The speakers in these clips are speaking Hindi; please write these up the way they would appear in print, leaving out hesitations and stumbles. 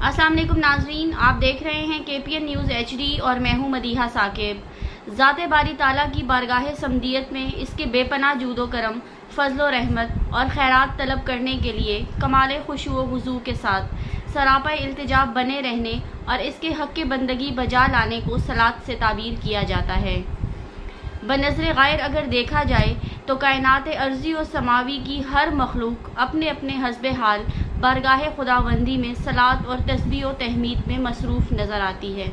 अस्सलाम वालेकुम नाज़रीन, आप देख रहे हैं KPN न्यूज़ HD और मैं हूं मदीहा साकिब। ज़ाते बारी ताला की बारगाह समदियत में इसके बेपनाह जूदो करम, फजलो रहमत और खैरात तलब करने के लिए कमाल खुशू हुजू के साथ सरापा इल्तिजा बने रहने और इसके हक़ की बंदगी बजा लाने को सलात से ताबीर किया जाता है। बनज़र गैर अगर देखा जाए तो कायनात अर्ज़ी और समावी की हर मखलूक अपने अपने हस्बे हाल बारगाह खुदावंदी में सलात और तस्बीह और तहमीद में मसरूफ़ नज़र आती है।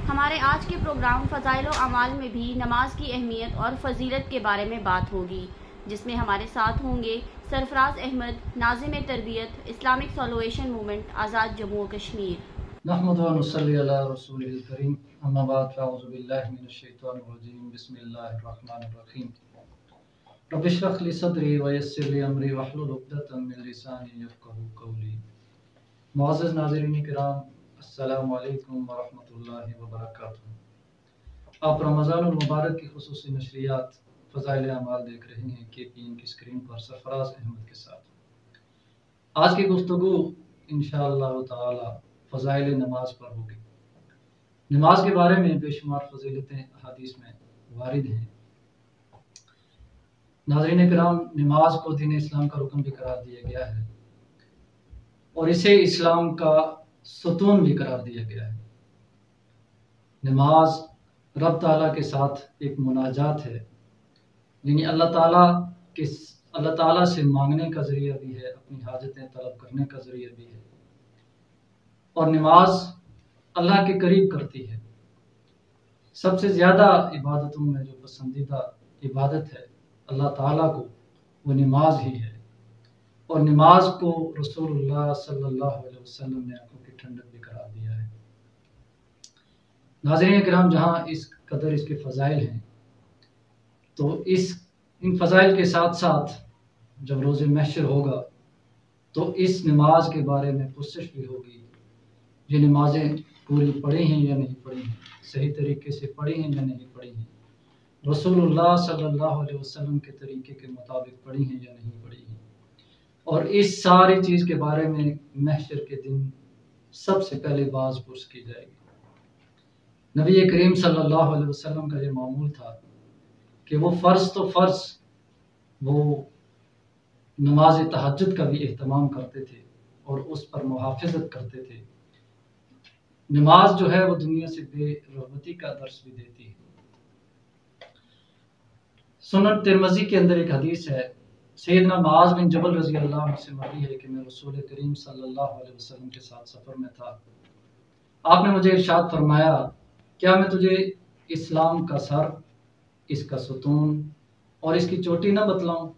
हमारे आज के प्रोग्राम फ़ज़ाइल व अमाल में भी नमाज की अहमियत और फ़जीलत के बारे में बात होगी, जिसमें हमारे साथ होंगे सरफराज अहमद, नाज़िम तरबियत, इस्लामिक सॉल्वेशन मूवमेंट आज़ाद जम्मू व कश्मीर। नहमदु व नुसल्ली अला रसूलिल करीम, अम्मा बाद फ़अऊज़ु बिल्लाहि मिनश शैतानिर रजीम, बिस्मिल्लाहिर रहमानिर रहीम। रब्बि इश्रह ली सदरी व यस्सिर ली अमरी वहलुल उक़दतम मिन लिसानी यफ़क़हू क़ौली। मुअज़्ज़ज़ नाज़रीन किराम, अस्सलामु अलैकुम व रहमतुल्लाहि व बरकातुहू। आप रमज़ानुल मुबारक की ख़ुसूसी नशरियात फ़ज़ाइल अमाल देख रहे हैं KPN की स्क्रीन पर सरफराज अहमद के साथ। आज की गुफ्तगू इंशाअल्लाह ताला फ़ज़ाइल नमाज पर होगी। नमाज के बारे में बेशुमार फ़ज़ीलतें हदीस में वारिद हैं। नाज़रीन किराम, नमाज को दीन इस्लाम का रुकन भी करार दिया गया है और इसे इस्लाम का सतून भी करार दिया गया है। नमाज रब ताला के साथ एक मुनाजात है, यानी अल्लाह ताला से मांगने का ज़रिया भी है, अपनी हाजतें तलब करने का ज़रिया भी है। और नमाज अल्लाह के करीब करती है। सबसे ज़्यादा इबादतों में जो पसंदीदा इबादत है अल्लाह ताला को, वो नमाज ही है। और नमाज को रसूलुल्लाह सल्लल्लाहु अलैहि वसल्लम ने आंखों की ठंडक भी करार दिया है। नाज़रीन किराम, जहाँ इस कदर इसके फ़ज़ाइल हैं, तो इन फ़ज़ाइल के साथ साथ जब रोज़े महशर होगा तो इस नमाज के बारे में पुछश भी होगी, ये नमाजें पूरी पढ़ी हैं या नहीं पढ़ी हैं, सही तरीके से पढ़ी हैं या नहीं पढ़ी हैं, रसूलुल्लाह सल्लल्लाहु अलैहि वसल्लम के तरीके के मुताबिक पढ़ी हैं या नहीं पढ़ी हैं। और इस सारी चीज़ के बारे में महशर के दिन सबसे पहले बाज़ पुरस की जाएगी। नबी करीम सल्लल्लाहु अलैहि वसल्लम का ये मामूल था कि वो फ़र्ज़ वो नमाज तहज्जुद का भी एहतमाम करते थे और उस पर मुहाफ़िज़त करते थे। नमाज जो है वो दुनिया से बेरग़बती का दर्स भी देती है। सुनन तिरमिज़ी के अंदर एक हदीस है, सैयदना मुआज़ बिन जबल रज़ी अल्लाह अन्हु से मरवी है कि मैं रसूल करीम सल्लल्लाहु अलैहि वसल्लम के साथ सफ़र में था। आपने मुझे इरशाद फरमाया, क्या मैं तुझे इस्लाम का सर, इसका सतून और इसकी चोटी न बतलाऊं?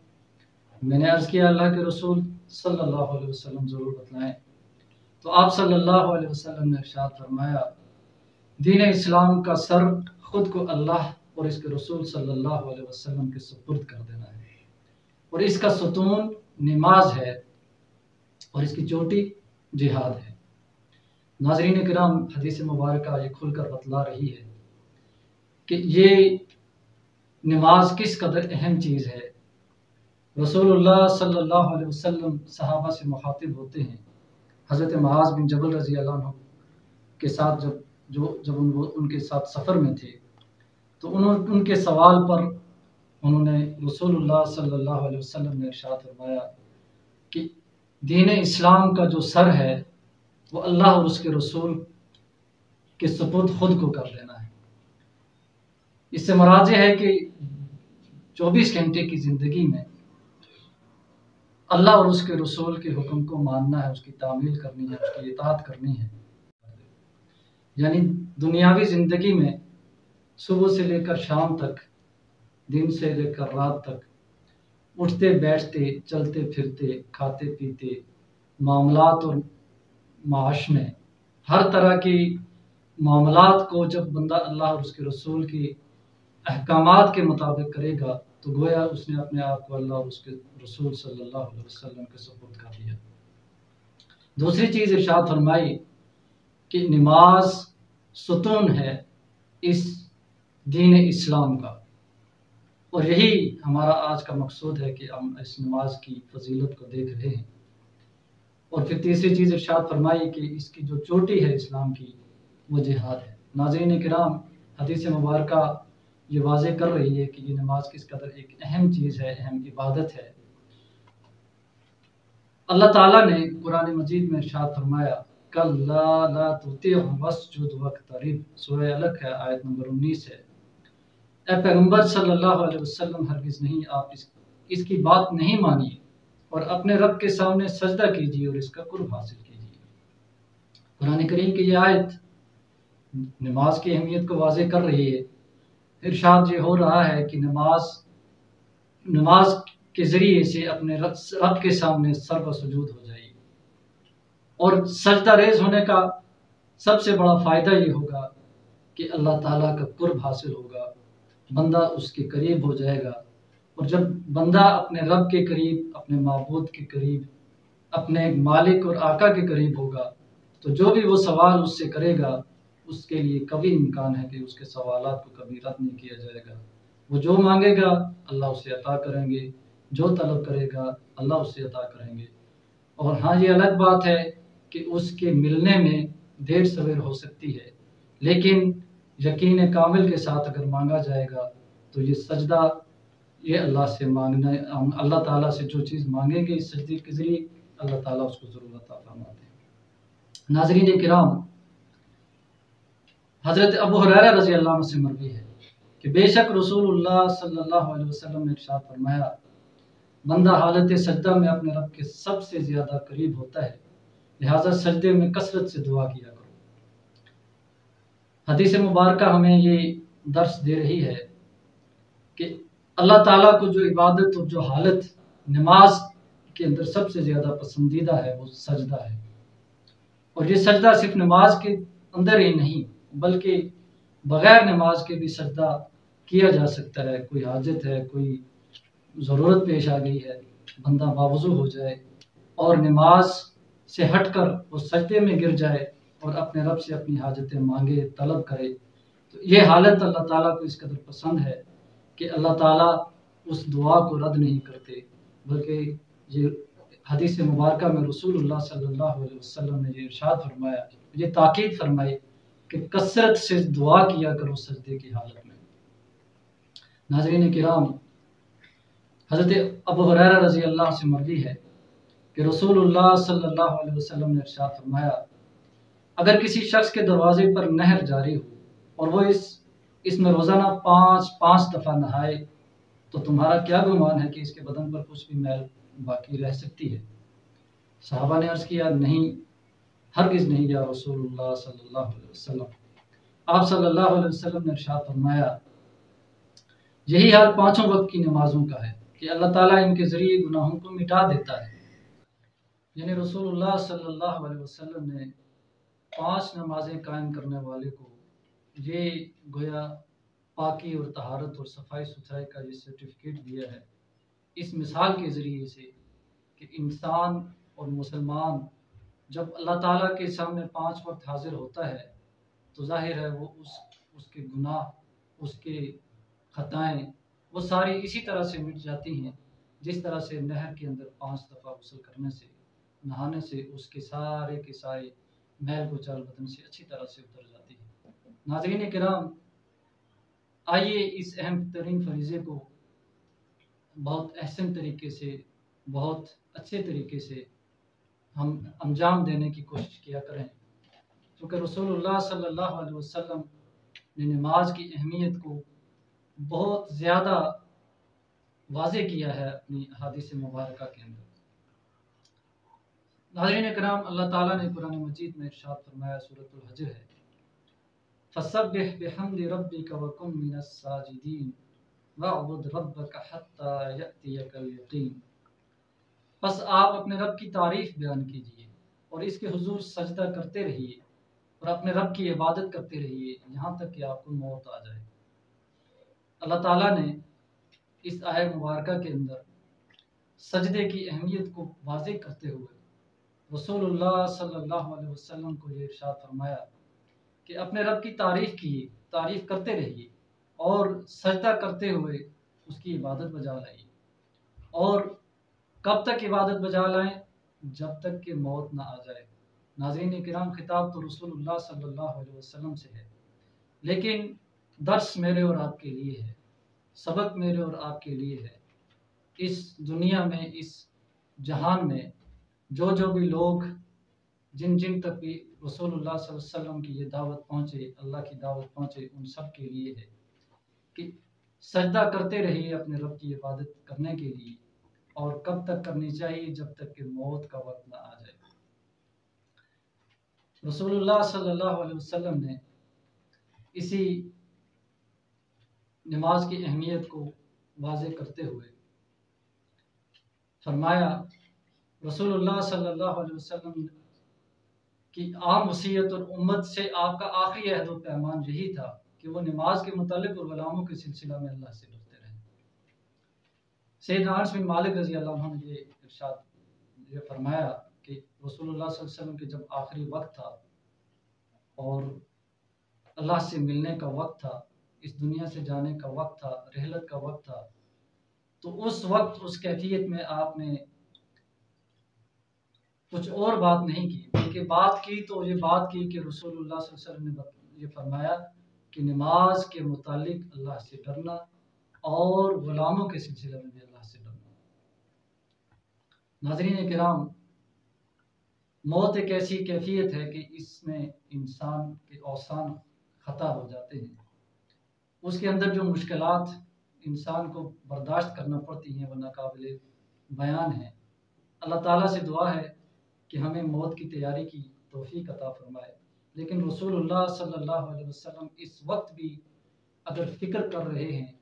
मैंने अर्ज़ किया, अल्लाह के रसूल सल्लल्लाहु अलैहि वसल्लम ज़रूर बतलाएं। तो आप सल्लल्लाहु अलैहि वसल्लम ने इरशाद फरमाया, दीन इस्लाम का सर खुद को अल्लाह और इसके रसूल सल्लल्लाहु अलैहि वसल्लम के सुपुर्द कर देना है, और इसका सतून नमाज है और इसकी चोटी जिहाद है। नाज़रीन किराम, हदीस मुबारक ये खुलकर बतला रही है कि ये नमाज किस कदर अहम चीज़ है। रसूलुल्लाह सल्लल्लाहु अलैहि वसल्लम सहाबा से मुखातिब होते हैं। हज़रत मुआज़ बिन जबल रज़ी अल्लाह अन्हु के साथ जब उनके साथ सफ़र में थे, तो उनके सवाल पर उन्होंने रसूलुल्लाह सल्लल्लाहु अलैहि वसल्लम ने इरशाद फरमाया कि दीन इस्लाम का जो सर है वो अल्लाह और उसके रसूल के सुपुर्द खुद को कर देना है। इससे मुराद है कि 24 घंटे की ज़िंदगी में अल्लाह और उसके रसूल के हुक्म को मानना है, उसकी तामील करनी है, उसकी इताअत करनी है। यानी दुनियावी ज़िंदगी में सुबह से लेकर शाम तक, दिन से लेकर रात तक उठते बैठते, चलते फिरते, खाते पीते, मामलात और माश में हर तरह की मामलात को जब बंदा अल्लाह और उसके रसूल की अहकामात के मुताबिक करेगा तो गोया उसने अपने आप को अल्लाह और उसके रसूल सल्लल्लाहु अलैहि वसल्लम के सुपुर्द कर दिया। दूसरी चीज़ इरशाद फरमाई कि नमाज सुतून है इस दीन इस्लाम का, और यही हमारा आज का मकसूद है कि हम इस नमाज की फजीलत को देख रहे हैं। और फिर तीसरी चीज़ इरशाद फरमाई कि इसकी जो चोटी है इस्लाम की वो जिहाद है। नाज़रीन किराम, हदीस मुबारका ये वाज़े कर रही है कि ये नमाज किस कदर एक अहम चीज़ है, अहम इबादत है। अल्लाह ताला ने कुरान मजीद में इरशाद फरमाया कल्ला ला तुतिअ वस्जुद वक़्तरिब, सूरह अलक है, आयत नंबर 19 है। ए पैगंबर सल्लल्लाहु अलैहि वसल्लम, हरगिज़ नहीं आप इसकी बात नहीं मानिए और अपने रब के सामने सजदा कीजिए और इसका कुर्ब हासिल कीजिए। कुरान करीम की ये आयत नमाज की अहमियत को वाज़े कर रही है। इरशाद ये हो रहा है कि नमाज के ज़रिए से अपने रब के सामने सर व सुजूद हो जाइए, और सजदा रेज़ होने का सबसे बड़ा फ़ायदा ये होगा कि अल्लाह ताला का कुर्ब हासिल होगा, बंदा उसके करीब हो जाएगा। और जब बंदा अपने रब के करीब, अपने माबूद के करीब, अपने मालिक और आका के करीब होगा तो जो भी वो सवाल उससे करेगा उसके लिए कभी इम्कान है कि उसके सवालात को कभी रद्द नहीं किया जाएगा। वो जो मांगेगा अल्लाह उसे अता करेंगे, जो तलब करेगा अल्लाह उसे अता करेंगे। और हाँ, ये अलग बात है कि उसके मिलने में देर सवेर हो सकती है, लेकिन यकीन कामिल के साथ अगर मांगा जाएगा तो ये सजदा, ये अल्लाह से मांगना, अल्लाह ताला से जो चीज़ मांगेंगे इस सजदे के ज़रिए अल्लाह ताला उसको ज़रूर अता फरमाते हैं। नाज़रीन किराम, हज़रत अबू हुरैरा रज़ी अल्लाह अन्हु से मरवी है कि बेशक रसूलुल्लाह सल्लल्लाहु अलैहि वसल्लम ने इरशाद फरमाया बंदा हालत सजदा में अपने रब के सबसे ज़्यादा करीब होता है, लिहाजा सजदे में कसरत से दुआ किया करो। हदीस मुबारका हमें ये दर्स दे रही है कि अल्लाह ताला को जो इबादत और जो हालत नमाज के अंदर सबसे ज़्यादा पसंदीदा है वो सजदा है। और ये सजदा सिर्फ नमाज के अंदर ही नहीं बल्कि बग़ैर नमाज के भी सजदा किया जा सकता है। कोई हाजत है, कोई ज़रूरत पेश आ गई है, बंदा बावज़ू हो जाए और नमाज से हटकर वो सजदे में गिर जाए और अपने रब से अपनी हाजतें मांगे, तलब करे, तो ये हालत अल्लाह ताला को इस कदर पसंद है कि अल्लाह ताला उस दुआ को रद्द नहीं करते। बल्कि ये हदीस मुबारका में रसूलुल्लाह सल्लल्लाहु अलैहि वसल्लम ने ये इरशाद फरमाया, ये ताकीद फरमाई कि कसरत से दुआ किया करो सजदे की हालत में। नाज़रीन किराम, हज़रत अबू हुरैरा रज़ी अल्लाह से मरवी है कि रसूलुल्लाह सल्लल्लाहु अलैहि वसल्लम ने इरशाद फरमाया अगर किसी शख्स के दरवाजे पर नहर जारी हो और वो इसमें रोज़ाना 5 दफ़ा नहाए तो तुम्हारा क्या गुमान है कि इसके बदन पर कुछ भी मैल बाकी रह सकती है। सहाबा ने अर्ज़ किया नहीं, हरगिज़ नहीं या रसूलुल्लाह सल्लल्लाहु अलैहि वसल्लम। आप सल्लल्लाहु अलैहि वसल्लम ने इरशाद फरमाया यही हाल 5 वक्त की नमाजों का है कि अल्लाह ताला इनके ज़रिए गुनाहों को मिटा देता है। यानी रसूलुल्लाह सल्लल्लाहु अलैहि वसल्लम ने 5 नमाजें कायम करने वाले को ये गोया पाकी और तहारत और सफाई सुथराई का ये सर्टिफिकेट दिया है, इस मिसाल के ज़रिए से कि इंसान और मुसलमान जब अल्लाह ताला के सामने 5 वक्त हाजिर होता है तो जाहिर है वो उसके गुनाह, उसके खताएं, वो सारी इसी तरह से मिट जाती हैं जिस तरह से नहर के अंदर 5 दफ़ा गुस्ल करने से, नहाने से उसके सारे के सारे मैल कुचैल बदन से अच्छी तरह से उतर जाती है। नाज़रीन किराम, आइए इस अहम तरीन फरीज़े को बहुत अहसन तरीके से, बहुत अच्छे तरीके से हम अंजाम देने की कोशिश किया करें, क्योंकि रसूलुल्लाह सल्लल्लाहु अलैहि वसल्लम ने नमाज की अहमियत को बहुत ज़्यादा वाज़े किया है अपनी हदीस मुबारका के अंदर। नाज़रीन किराम, अल्लाह ताला ने कुरान मजीद में इरशाद फरमाया, सूरतुल हज्र है, फसब्बिह बिहम्दि रब्बिका व कुन मिनस साजिदीन, वअबुद रब्बक हत्ता यअतियकल यकीन। बस आप अपने रब की तारीफ बयान कीजिए और इसके हुजूर सजदा करते रहिए और अपने रब की इबादत करते रहिए यहाँ तक कि आपको मौत आ जाए। अल्लाह ताला ने इस आयत मुबारका के अंदर सजदे की अहमियत को वाज़ेह करते हुए रसूलुल्लाह सल्लल्लाहु अलैहि वसल्लम को ये इरशाद फरमाया कि अपने रब की तारीफ कीजिए, तारीफ करते रहिए और सजदा करते हुए उसकी इबादत बजा लाइए। और कब तक इबादत बजा लाएं? जब तक कि मौत ना आ जाए। नाज़रीन किराम, खिताब तो रसूलुल्लाह सल्लल्लाहु अलैहि वसल्लम से है, लेकिन दर्स मेरे और आपके लिए है, सबक मेरे और आपके लिए है। इस दुनिया में, इस जहान में जो भी लोग जिन जिन तक भी रसूलुल्लाह सल्लल्लाहु अलैहि वसल्लम की ये दावत पहुँचे, अल्लाह की दावत पहुँचे, उन सब के लिए है कि सजदा करते रहिए अपने रब की इबादत करने के लिए। और कब तक करनी चाहिए? जब तक कि मौत का वक्त ना आ जाए। रसूलुल्लाह सल्लल्लाहु अलैहि वसल्लम ने इसी नमाज की अहमियत को वाज़ेह करते हुए फरमाया, रसूलुल्लाह सल्लल्लाहु अलैहि वसल्लम की आम वसीयत और उम्मत से आपका आखिरी अहद व पैमान यही था कि वो नमाज के मुतालिक और गुलामों के सिलसिला में अल्लाह से डरते रहे। सैयदना अनस बिन मालिक रज़ी अल्लाह अन्हु ने ये इरशाद ये फरमाया कि रसूलुल्लाह सल्लल्लाहु अलैहि वसल्लम के जब आखिरी वक्त था और अल्लाह से मिलने का वक्त था, इस दुनिया से जाने का वक्त था, रहलत का वक्त था, तो उस वक्त उस कैफियत में आपने कुछ और बात नहीं की, बल्कि बात की तो ये बात की कि रसूलुल्लाह सल्लल्लाहु अलैहि वसल्लम ने ये फरमाया कि नमाज के मुतालिक अल्लाह से डरना और गुलामों के सिलसिले में भी अल्लाह से डरना। नाज़रीन किराम, मौत एक ऐसी कैफियत है कि इसमें इंसान के औसान ख़ता हो जाते हैं। उसके अंदर जो मुश्किलात इंसान को बर्दाश्त करना पड़ती हैं वो नाकाबिले बयान है। अल्लाह ताला से दुआ है कि हमें मौत की तैयारी की तौफीक अता फरमाए। लेकिन रसूलुल्लाह सल्लल्लाहु अलैहि वसल्लम इस वक्त भी अगर फ़िक्र कर रहे हैं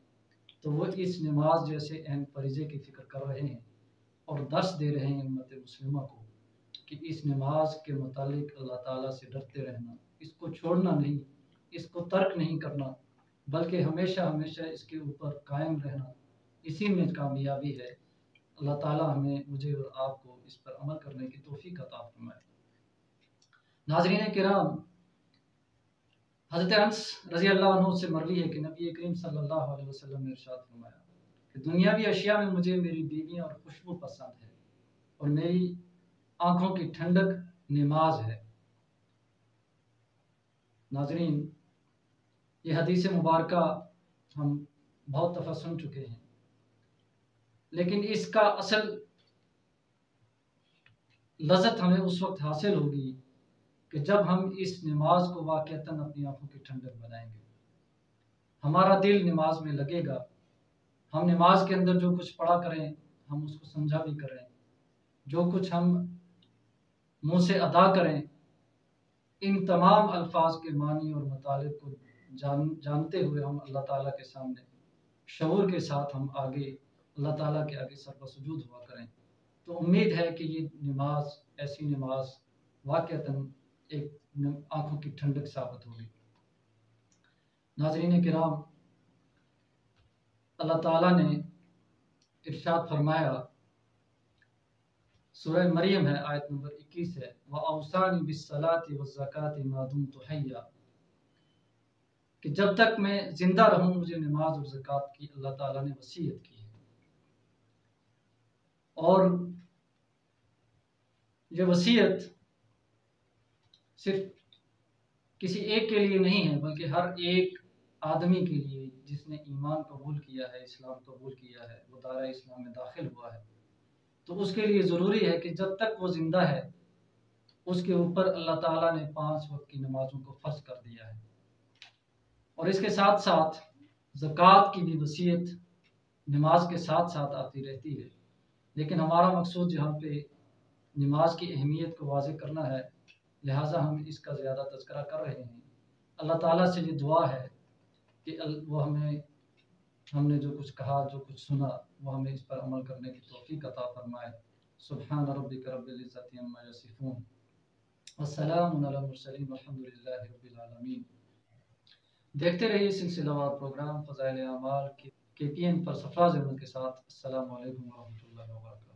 तो वो इस नमाज जैसे अहम फरीज़े की फ़िक्र कर रहे हैं और दर्स दे रहे हैं उम्मत मुस्लिमा को कि इस नमाज के मुतालिक अल्लाह ताला से डरते रहना, इसको छोड़ना नहीं, इसको तर्क नहीं करना, बल्कि हमेशा हमेशा इसके ऊपर कायम रहना, इसी में कामयाबी है। अल्लाह ताला हमें, मुझे और आपको इस पर अमल करने की तौफीक अता फरमाए। नाज़रीन किराम, हज़रत अनस रज़ी अल्लाह अन्हु से मरवी है कि नबी करीम सल्लल्लाहु अलैहि वसल्लम ने इरशाद फरमाया कि दुनियावी अशिया में मुझे मेरी बीवियां और खुशबू पसंद है और मेरी आंखों की ठंडक नमाज है। नाज़रीन, ये हदीस मुबारका हम बहुत दफ़ा सुन चुके हैं, लेकिन इसका असल लज़्ज़त हमें उस वक्त हासिल होगी कि जब हम इस नमाज को वाक़अतन अपनी आंखों की ठंडक बनाएंगे, हमारा दिल नमाज में लगेगा, हम नमाज के अंदर जो कुछ पढ़ा करें हम उसको समझा भी करें, जो कुछ हम मुँह से अदा करें, इन तमाम अल्फाज के मानी और मतलब को जानते हुए हम अल्लाह ताला के सामने शऊर के साथ हम आगे अल्लाह ताला के आगे सरबसुजूद हुआ करें। तो उम्मीद है कि ये नमाज, ऐसी नमाज वाक़अतन एक आँखों की ठंडक साबित होगी। नाज़रीन किराम, अल्लाह ताला ने इरशाद फरमाया, सूरह मरियम है, आयत नंबर 21 है, व औसानी बिस्सलाति वज़्ज़काति मा दुम्तु हय्या, कि जब तक मैं जिंदा रहूं मुझे नमाज और ज़कात की अल्लाह ताला ने वसीयत की है। और ये वसीयत सिर्फ किसी एक के लिए नहीं है, बल्कि हर एक आदमी के लिए जिसने ईमान कबूल किया है, इस्लाम कबूल किया है, वो दायरा इस्लाम में दाखिल हुआ है, तो उसके लिए ज़रूरी है कि जब तक वो ज़िंदा है उसके ऊपर अल्लाह ताला ने 5 वक्त की नमाजों को फ़र्ज कर दिया है। और इसके साथ साथ ज़कात की भी वसीयत नमाज के साथ साथ आती रहती है। लेकिन हमारा मकसूद यहाँ पे नमाज की अहमियत को वाज़ेह करना है, लिहाजा हम इसका ज़्यादा तज़किरा कर रहे हैं। अल्लाह ताला से ये दुआ है कि वो हमें हमने जो कुछ कहा, जो कुछ सुना, वो हमें इस पर अमल करने की तौफीक अता फरमाए। सुब्हान रब्बिक रब्बिल इज़्ज़ति अम्मा यसिफून वस्सलामुन अलल मुरसलीन वल्हम्दुलिल्लाहि रब्बिल आलमीन। देखते रहिए सिलसिलावार प्रोग्राम फ़ज़ाइल अमाल KPN पर सरफराज अहमद के साथ। अस्सलामु अलैकुम व रहमतुल्लाहि व बरकातहू।